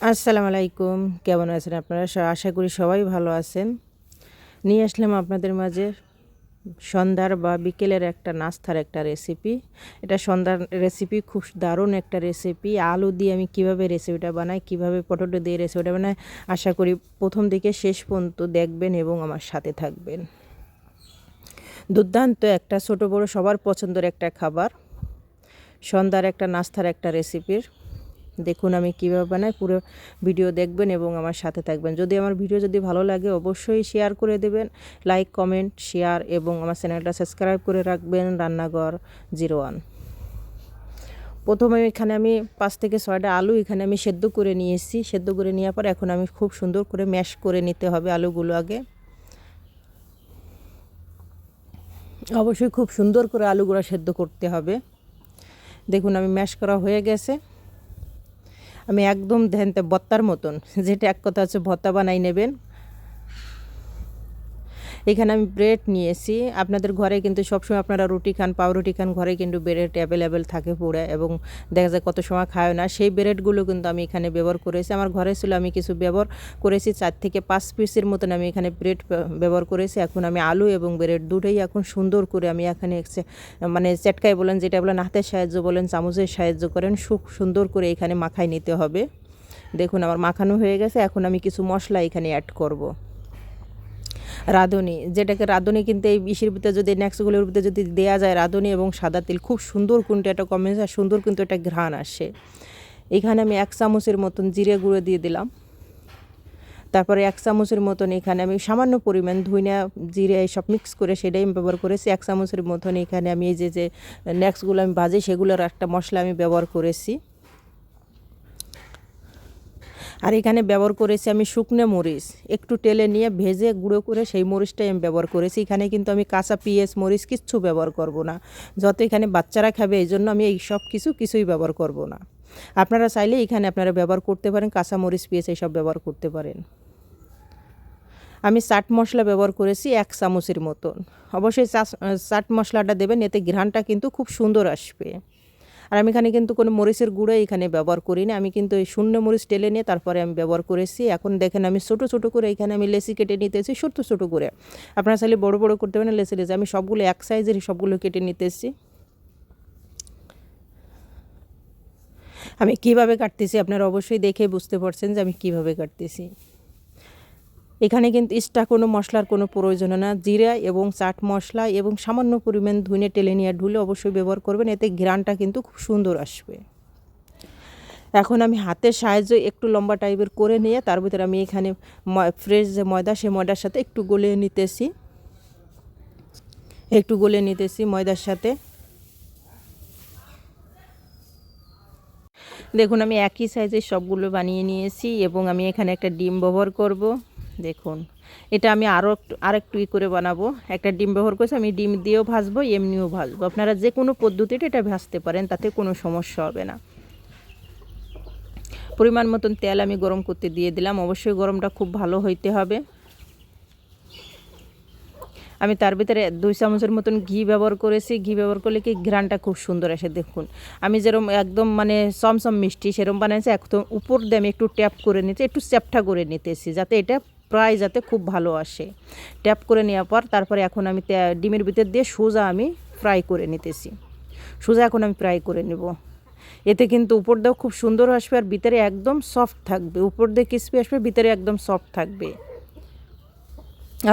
আসসালামু আলাইকুম। কেমন আছেন আপনারা? আশা করি সবাই ভালো আছেন। নিয়ে আসলাম আপনাদের মাঝে সন্ধ্যার বা বিকেলের একটা নাস্তার একটা রেসিপি। এটা সন্ধ্যার রেসিপি, খুব দারুণ একটা রেসিপি। আলু দিয়ে আমি কিভাবে রেসিপিটা বানাই, কিভাবে পটেটো দিয়ে রেসিপিটা বানাই, আশা করি প্রথম থেকে শেষ পর্যন্ত দেখবেন এবং আমার সাথে থাকবেন। দুর্দান্ত একটা, ছোট বড় সবার পছন্দের একটা খাবার, সন্ধ্যার একটা নাস্তার একটা রেসিপির। দেখুন আমি কীভাবে বানাই, পুরো ভিডিও দেখবেন এবং আমার সাথে থাকবেন। যদি আমার ভিডিও যদি ভালো লাগে অবশ্যই শেয়ার করে দেবেন, লাইক কমেন্ট শেয়ার, এবং আমার চ্যানেলটা সাবস্ক্রাইব করে রাখবেন, রান্নাঘর 01। প্রথমে এখানে আমি 5 থেকে 6টা আলু এখানে আমি সেদ্ধ করে নিয়েছি। সেদ্ধ করে নেওয়ার পর এখন আমি খুব সুন্দর করে ম্যাশ করে নিতে হবে আলুগুলো আগে। অবশ্যই খুব সুন্দর করে আলুগুলো সেদ্ধ করতে হবে। দেখুন আমি ম্যাশ করা হয়ে গেছে। আমি একদম ধ্যানতে ভর্তার মতন, যেটা এক কথা হচ্ছে ভর্তা বানাই নেবেন। এখানে আমি ব্রেড নিয়েছি। আপনাদের ঘরে কিন্তু সবসময় আপনারা রুটি খান, পাউরুটি খান, ঘরে কিন্তু ব্রেড অ্যাভেলেবেল থাকে পুরো, এবং দেখা যায় কত সময় খায় না। সেই ব্রেডগুলো কিন্তু আমি এখানে ব্যবহার করেছি। আমার ঘরে ছিল, আমি কিছু ব্যবহার করেছি, 4 থেকে 5 পিসের মতন আমি এখানে ব্রেড ব্যবহার করেছি। এখন আমি আলু এবং ব্রেড দুটোই এখন সুন্দর করে আমি এখানে মানে চেটকাই বলেন, যেটা বলেন হাতের সাহায্য বলেন, চামচের সাহায্য করেন, সুন্দর করে এখানে মাখায় নিতে হবে। দেখুন আমার মাখানো হয়ে গেছে। এখন আমি কিছু মশলা এখানে অ্যাড করব। রাঁধুনি, যেটাকে রাঁধুনি কিন্তু এই ইসের ভিতরে যদি নেক্সটগুলোর ভিতরে যদি দেওয়া যায়, রাঁধুনি এবং সাদা তেল, খুব সুন্দর কিন্তু একটা কম্বিনেশন, সুন্দর কিন্তু একটা ঘ্রাণ আসে। এখানে আমি 1 চামচের মতন জিরে গুঁড়ো দিয়ে দিলাম। তারপরে 1 চামচের মতন এখানে আমি সামান্য পরিমাণ ধনিয়া জিরে সব মিক্স করে সেটাই আমি ব্যবহার করেছি। 1 চামচের মতন এখানে আমি এই যে নেক্সটগুলো আমি ভাজি, সেগুলোর একটা মশলা আমি ব্যবহার করেছি। আর এখানে ব্যবহার করেছি আমি শুকনো মরিচ, একটু তেলে নিয়ে ভেজে গুঁড়ো করে সেই মরিচটাই আমি ব্যবহার করেছি। এখানে কিন্তু আমি কাঁচা পেঁয়াজ মরিচ কিচ্ছু ব্যবহার করব না, যত এখানে বাচ্চারা খাবে এই জন্য আমি এই সব কিছুই ব্যবহার করব না। আপনারা চাইলে এখানে আপনারা ব্যবহার করতে পারেন, কাঁচা মরিচ পেঁয়াজ এইসব ব্যবহার করতে পারেন। আমি চাট মশলা ব্যবহার করেছি 1 চামচের মতন। অবশ্যই চাট মশলাটা দেবেন, এতে ঘ্রাণটা কিন্তু খুব সুন্দর আসবে। আর আমি এখানে কিন্তু কোনো মরিচের গুঁড়ো এখানে ব্যবহার করি না, আমি কিন্তু এই শূন্য মরিচ টেলে নিয়ে তারপরে আমি ব্যবহার করেছি। এখন দেখেন আমি ছোটো ছোটো করে এখানে আমি লেচি কেটে নিতেছি, ছোটো ছোটো করে। আপনারা চাইলে বড় বড় করতে পারেন লেচি লেচি, আমি সবগুলো এক সাইজের সবগুলো কেটে নিতেছি। আমি কিভাবে কাটতেছি আপনারা অবশ্যই দেখে বুঝতে পারছেন যে আমি কিভাবে কাটতেছি। এখানে কিন্তু এক্সট্রা কোনো মশলার কোনো প্রয়োজন না। জিরা এবং চাট মশলা এবং সামান্য পরিমাণ ধনে টেলে নিয়ে ঢুলে অবশ্যই ব্যবহার করবেন, এতে ঘ্রাণটা কিন্তু খুব সুন্দর আসবে। এখন আমি হাতের সাহায্যে একটু লম্বা টাইপের করে নিয়ে তার ভিতরে আমি এখানে ফ্রেশ যে ময়দা, সেই ময়দার সাথে একটু গলিয়ে নিতেছি ময়দার সাথে। দেখুন আমি একই সাইজের সবগুলো বানিয়ে নিয়েছি এবং আমি এখানে একটা ডিম ব্যবহার করব। দেখুন এটা আমি আরেকটু করে বানাবো। একটা ডিম ব্যবহার করেছি, আমি ডিম দিয়েও ভাজবো, এমনিও ভাজবো। আপনারা যে কোনো পদ্ধতিতে এটা ভাজতে পারেন, তাতে কোনো সমস্যা হবে না। পরিমাণ মতন তেল আমি গরম করতে দিয়ে দিলাম। অবশ্যই গরমটা খুব ভালো হইতে হবে। আমি তার ভিতরে 2 চামচের মতন ঘি ব্যবহার করেছি। ঘি ব্যবহার করলে কি ঘ্রাণটা খুব সুন্দর আসে। দেখুন আমি যেরকম একদম মানে চমচম মিষ্টি সেরকম বানাইছি, একদম উপর দিয়ে আমি একটু ট্যাপ করে নিতে, একটু চ্যাপটা করে নিতেছি, যাতে এটা প্রায় যাতে খুব ভালো আসে। ট্যাপ করে নেওয়ার পর তারপরে এখন আমি ডিমের ভিতর দিয়ে সোজা আমি ফ্রাই করে নিতেছি। সোজা এখন আমি ফ্রাই করে নেব। এতে কিন্তু উপর দিয়েও খুব সুন্দর আসবে আর ভিতরে একদম সফট থাকবে। উপর দিয়ে ক্রিসপি আসবে, ভিতরে একদম সফট থাকবে।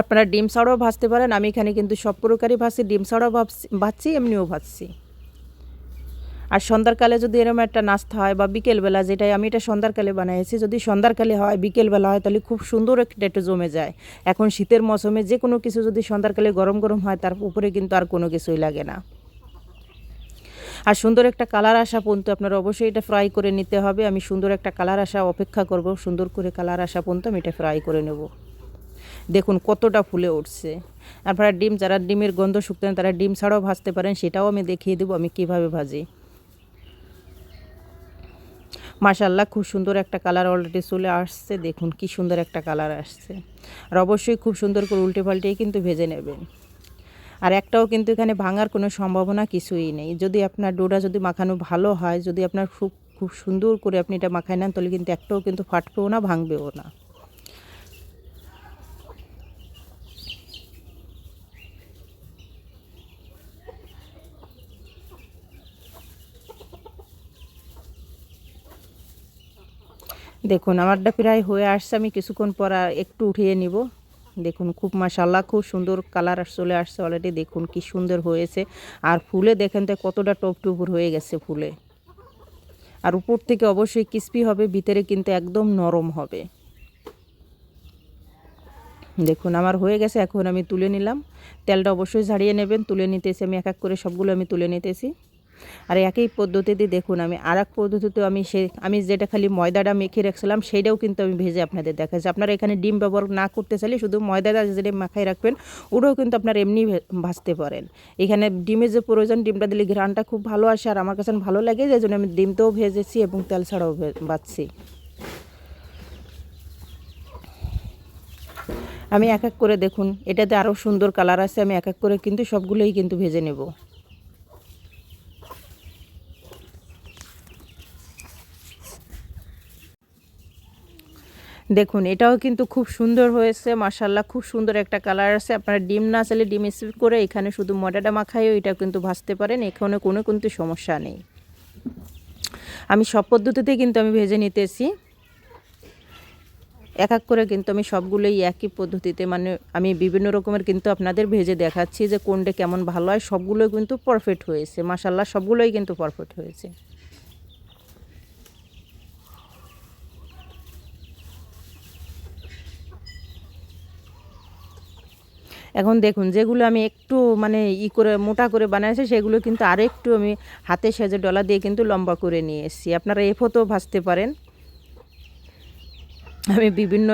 আপনারা ডিম ছাড়াও ভাজতে পারেন। আমি এখানে কিন্তু সব প্রকারই ভাজছি, ডিম ছাড়াও ভাজছি, এমনিও ভাজছি। আর সন্ধ্যাকালে যদি এরকম একটা নাস্তা হয় বা বিকেলবেলা, যেটাই আমি এটা সন্ধ্যাকালে বানিয়েছি, যদি সন্ধ্যাকালে হয় বিকেলবেলা হয় তাহলে খুব সুন্দর একটা জমে যায়। এখন শীতের মৌসুমে যে কোনো কিছু যদি সন্ধ্যাকালে গরম গরম হয়, তার উপরে কিন্তু আর কোনো কিছুই লাগে না। আর সুন্দর একটা কালার আসা পর্যন্ত আপনারা অবশ্যই এটা ফ্রাই করে নিতে হবে। আমি সুন্দর একটা কালার আসা অপেক্ষা করব, সুন্দর করে কালার আসা পর্যন্ত আমি এটা ফ্রাই করে নেব। দেখুন কতটা ফুলে উঠছে। আপনারা যারা ডিমের গন্ধ শুকতেন তারা ডিম ছাড়াও ভাজতে পারেন, সেটাও আমি দেখিয়ে দেবো আমি কিভাবে ভাজি। মাশাআল্লাহ খুব সুন্দর একটা কালার অলরেডি চলে আসছে। দেখুন কি সুন্দর একটা কালার আসছে। আর অবশ্যই খুব সুন্দর করে উল্টে পাল্টেই কিন্তু ভেজে নেবেন। আর একটাও কিন্তু এখানে ভাঙার কোনো সম্ভাবনা কিছুই নেই। যদি আপনার ডোটা যদি মাখানো ভালো হয়, যদি আপনার খুব খুব সুন্দর করে আপনি এটা মাখায় নেন, তাহলে কিন্তু একটাও কিন্তু ফাটবেও না, ভাঙবেও না। দেখুন আমারটা প্রায় হয়ে আসছে, আমি কিছুক্ষণ পর আর একটু উঠিয়ে নিব। দেখুন খুব মাশাআল্লাহ খুব সুন্দর কালার চলে আসছে অলরেডি। দেখুন কি সুন্দর হয়েছে, আর ফুলে দেখেন তো কতটা টপটুপুর হয়ে গেছে ফুলে। আর উপর থেকে অবশ্যই ক্রিস্পি হবে, ভিতরে কিন্তু একদম নরম হবে। দেখুন আমার হয়ে গেছে, এখন আমি তুলে নিলাম। তেলটা অবশ্যই ঝাড়িয়ে নেবেন। তুলে নিতেছি আমি এক এক করে, সবগুলো আমি তুলে নিতেছি। আর একই পদ্ধতিতে দেখুন আমি আর এক পদ্ধতিতে আমি যেটা খালি ময়দাটা মেখে রাখছিলাম সেইটাও কিন্তু আমি ভেজে আপনাদের দেখাচ্ছি। আপনারা এখানে ডিম ব্যবহার না করতে চাইলে শুধু ময়দাটা যেটা মাখায় রাখবেন ওটাও কিন্তু আপনারা এমনি ভাজতে পারেন। এখানে ডিমের যে প্রয়োজন, ডিমটা দিলে ঘ্রাণটা খুব ভালো আসে, আর আমার কাছে ভালো লাগে, যে জন্য আমি ডিমটাও ভেজেছি এবং তেল ছাড়াও ভাজছি। আমি এক এক করে দেখুন এটাতে আরও সুন্দর কালার আছে, আমি এক এক করে কিন্তু সবগুলোই কিন্তু ভেজে নেব। দেখুন এটাও কিন্তু খুব সুন্দর হয়েছে মাশাআল্লাহ, খুব সুন্দর একটা কালার আছে। আপনারা ডিম না চাইলে ডিম স্কিপ করে এখানে শুধু ময়দাটা মাখাইও এটা কিন্তু ভাজতে পারেন, এখানে কোনো কিন্তু সমস্যা নেই। আমি সব পদ্ধতিতে কিন্তু আমি ভেজে নিতেছি এক এক করে, কিন্তু আমি সবগুলোই একই পদ্ধতিতে, মানে আমি বিভিন্ন রকমের কিন্তু আপনাদের ভেজে দেখাচ্ছি যে কোনটা কেমন ভালো হয়। সবগুলোই কিন্তু পারফেক্ট হয়েছে মাশাআল্লাহ, সবগুলোই কিন্তু পারফেক্ট হয়েছে। এখন দেখুন যেগুলো আমি একটু মানে করে মোটা করে বানাইছি সেগুলো কিন্তু আরেকটু আমি হাতে সেজে ডলা দিয়ে কিন্তু লম্বা করে নিয়ে এসেছি। আপনারা এফোতেও ভাজতে পারেন। আমি বিভিন্ন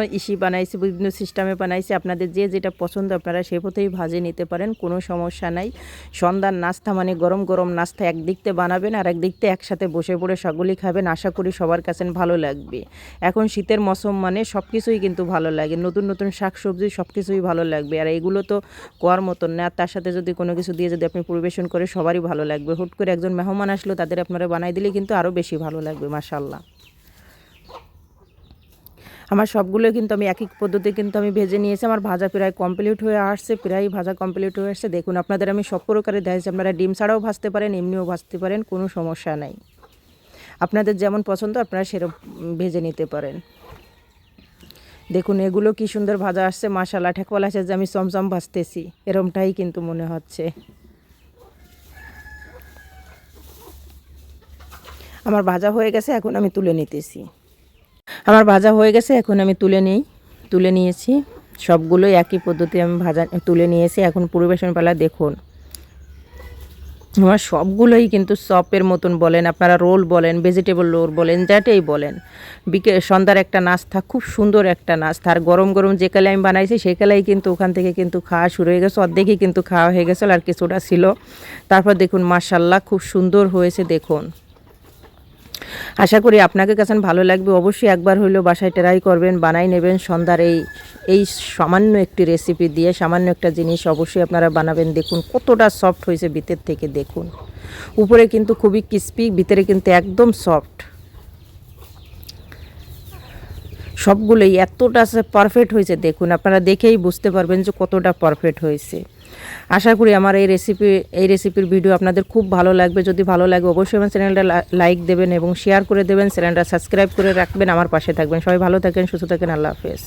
বানাইছি, বিভিন্ন সিস্টেমে বানাইছি। আপনাদের যে যেটা পছন্দ আপনারা সে পথেই ভাজে নিতে পারেন, কোনো সমস্যা নাই। সন্ধ্যার নাস্তা মানে গরম গরম নাস্তা একদিকতে বানাবেন আর একদিকতে একসাথে বসে পড়ে সকলেই খাবেন। আশা করি সবার কাছে ভালো লাগবে। এখন শীতের মৌসুম মানে সব কিছুই কিন্তু ভালো লাগে, নতুন নতুন শাকসবজি সব কিছুই ভালো লাগবে। আর এগুলো তো কোয়ার মতন না, তার সাথে যদি কোনো কিছু দিয়ে যদি আপনি পরিবেশন করে সবারই ভালো লাগবে। হুট করে একজন মেহমান আসলো তাদের আপনারা বানাই দিলে কিন্তু আরও বেশি ভালো লাগবে মাশাআল্লাহ। আমার সবগুলো কিন্তু আমি একই পদ্ধতি কিন্তু আমি ভেজে নিয়েছি। আমার ভাজা প্রায় কমপ্লিট হয়ে আসছে, প্রায় ভাজা কমপ্লিট হয়ে আসছে। দেখুন আপনাদের আমি সব প্রকারে দেখাচ্ছি, আপনারা ডিম ছাড়াও ভাজতে পারেন, এমনিও ভাজতে পারেন, কোনো সমস্যা নাই। আপনাদের যেমন পছন্দ আপনারা সেরকম ভেজে নিতে পারেন। দেখুন এগুলো কি সুন্দর ভাজা আসছে মাশাআল্লাহ, ঠেকওয়ালা আছে যে আমি চমচম ভাজতেছি এরমটাই কিন্তু মনে হচ্ছে। আমার ভাজা হয়ে গেছে, এখন আমি তুলে নিতেছি। আমার ভাজা হয়ে গেছে, এখন আমি তুলে নিয়েছি। সবগুলো একই পদ্ধতি আমি তুলে নিয়েছি। এখন পরিবেশন পালা দেখুন। আমার সবগুলোই কিন্তু চপের মতন বলেন, আপনারা রোল বলেন, ভেজিটেবল রোল বলেন, যেটাই বলেন, সন্ধ্যার একটা নাস্তা, খুব সুন্দর একটা নাস্তা। আর গরম গরম যে কালে আমি বানাইছি সেই কালেই কিন্তু ওখান থেকে কিন্তু খাওয়া শুরু হয়ে গেছে, অর্ধেকই কিন্তু খাওয়া হয়ে গেছে, আর কিছুটা ছিল। তারপর দেখুন মাশাআল্লাহ খুব সুন্দর হয়েছে। দেখুন আশা করি আপনাদের কাছে ভালো লাগবে। অবশ্যই একবার হইলেও বাসায় ট্রাই করবেন, বানাই নেবেন। সন্ধ্যার এই সামান্য একটি রেসিপি দিয়ে সামান্য একটা জিনিস অবশ্যই আপনারা বানাবেন। দেখুন কতটা সফট হয়েছে ভিতর থেকে, দেখুন উপরে কিন্তু খুবই ক্রিস্পি, ভিতরে কিন্তু একদম সফট। সবগুলোই এতটা পারফেক্ট হয়েছে, দেখুন আপনারা দেখেই বুঝতে পারবেন যে কতটা পারফেক্ট হয়েছে। আশা করি আমার এই রেসিপির ভিডিও আপনাদের খুব ভালো লাগবে। যদি ভালো লাগে অবশ্যই আমার চ্যানেলটা লাইক দেবেন এবং শেয়ার করে দেবেন, চ্যানেলটা সাবস্ক্রাইব করে রাখবেন, আমার পাশে থাকবেন। সবাই ভালো থাকেন, সুস্থ থাকেন, আল্লাহ হাফেজ।